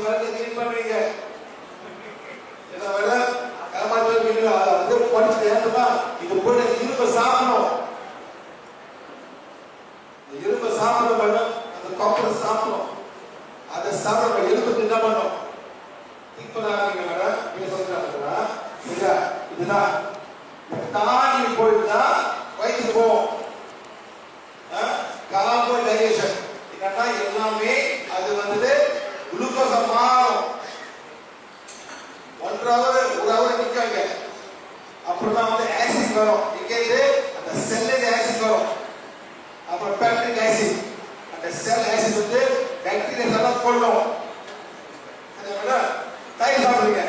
கழுத்தை கிளீன் பண்ணுவீங்க. என்ன வேலை ஏமாற்றுவீங்களா? அதை அப்படியே படிச்சுட்டு ஏன்னா இது போல இரும்பை சாப்பிடணும். இரும்பை சாப்பிட வேணும், அந்த கொப்பரை சாப்பிடணும். அதை சாப்பிட எலும்புக்கு என்ன பண்ணும்? திங்க் பண்ண ஆரம்பிங்க மேடம். நீங்க சொல்றாங்க சரியா? இதுதான் தாண்டி போயிட்டுனா வயிற்றுக்கு போவோம். கார்பன் டைஜஷன் என்னன்னா எல்லாமே அது வந்து குளுக்கோஸா மாறும். 1 ஹவர் நிற்காங்க. அப்புறம் தான் வந்து ஆசிட் வரும். இங்கேருந்து அந்த செல்லுக்கு ஆசிட் வரும். அப்புறம் பேக்டரிக் ஆசிட், அந்த செல் ஆசிட் வந்து பாக்டீரியா எல்லாம் கொல்லும். அதனால தயிர் சாப்பிடுங்க.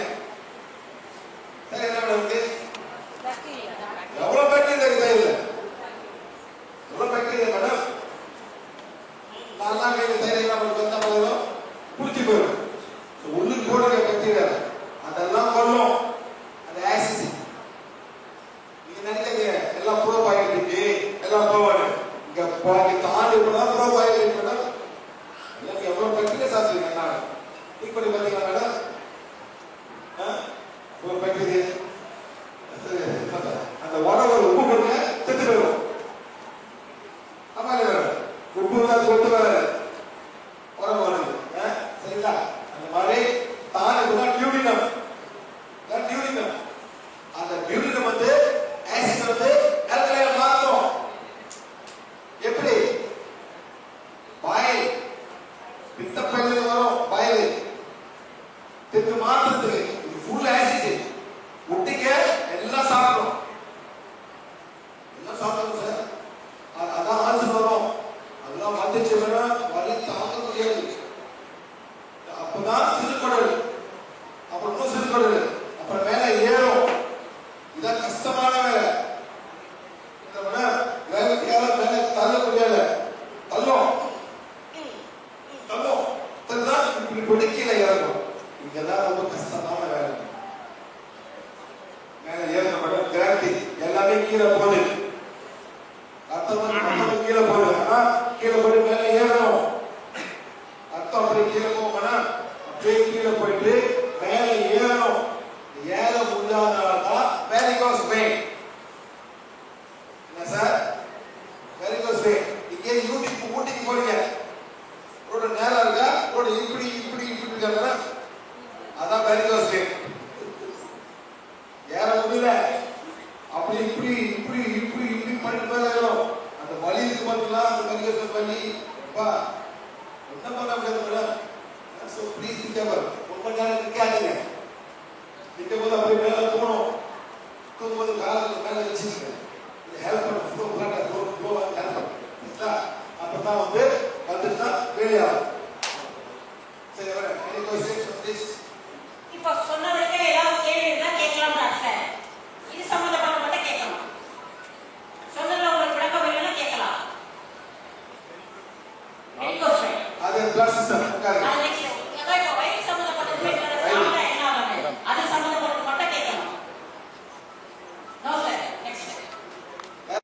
தயிர் என்ன பண்ணுது? எவ்வளவு பாக்டீரியா இருக்கு தயிர்ல? எவ்வளவு பாக்டீரியா மேடம்? நல்லா தயிர் என்ன பண்ணுறது? என்ன பண்ணுறோம்? குளிச்சு போயிடும். உள்ளுக்கு கூட பாக்டீரியா அதெல்லாம் கொல்லும். அந்த ஆசிட் நீங்க நினைக்கிறீங்க எல்லாம் ப்ரோபயோட்டிக் எல்லாம் போவாங்க. இங்க பாதி தாண்டி போனா ப்ரோபயோட்டிக் மேடம். எல்லாம் எவ்வளவு பாக்டீரியா சாப்பிடுங்க. நான் திங்க் பண்ணி பார்த்தீங்களா மேடம்? ஒரு பாக்டீரியா அந்த உணவு உப்பு கொடுங்க செத்து போயிடும். ஆமா உப்பு தான் கொத்து வர உணவு வருது. சரிங்களா? அந்த மாதிரி தாண்டி டியூடினம். அந்த டியூடினம் வந்து ஆசிட் வந்து ஆல்கலைன் மாற்றும். எப்படி? பாயில் பித்தப்பையில வரும். பாயில் திட்டு மாற்றுறதுக்கு இது ஃபுல் ஆசிட். முட்டிக்க எல்லாம் சாப்பிடும். எல்லாம் சாப்பிடும் சார். அதான் ஆன்சர் வரும். அதெல்லாம் வந்துச்சு வேணும் வலி தாங்க முடியாது. அப்பதான் சிறுகுடல், அப்புறம் இன்னும் சிறுகுடல், அப்புறம் மேல ஏறும். இதான் கஷ்டமான வேலை. வேலைக்கால மேல தள்ள முடியாது. தள்ளும் இப்படி பொடிக்கீழ இறங்கும். இங்கதான் ரொம்ப கஷ்டமான வேலை. மேல ஏறணும் மேடம். கிராவிட்டி எல்லாமே கீழே போகுது. ரத்தம் கீழே போகுது. ஆனா கீழே போய் மேல ஏறணும். ரத்தம் அப்படியே கீழே போகணும்னா அப்படியே கீழே போயிட்டு மேல ஏறணும். ஏற முடியாதனால்தான் வெரிகோஸ் வெயின். என்ன சார்? Varicose vein. இங்கே ஊட்டிக்கு போறீங்க. ரோடு நேரா இருக்கா? ரோடு இப்படி இருக்காங்க. அதான் வெரிகோஸ் வெயின். ஏற முடியல. அப்படி இப்படி பண்ணிட்டு போயிடும். அந்த வலி இருக்கு பார்த்தீங்களா? அந்த வெரிகோஸ் வலி என்ன பண்ண முடியாது. ஸோ ப்ளீஸ் நிற்காமல் ரொம்ப நேரம் நிற்காதீங்க. நிற்கும் போது அப்படியே மேலே போகணும். தூங்கும்போது காலத்தில் மேலே வச்சுக்கோங்க. இது ஹெல்ப் பண்ணும். ஃப்ளோ ஹெல்ப் பண்ணும். அப்போ தான் வந்து வந்துட்டுனா வெளியாகும். சரி வரேன். Any questions please. இப்போ சொன்னதுக்கு ஏதாவது கேள்வி இருந்தா கேட்கலாம் டாக்டர். இது சம்பந்தப்பட்ட மட்டும் கேட்கலாம். சொன்னதுல உங்களுக்கு விளக்கம் இல்லைன்னா கேட்கலாம். Any question? அது பிளஸ் சிஸ்டம்.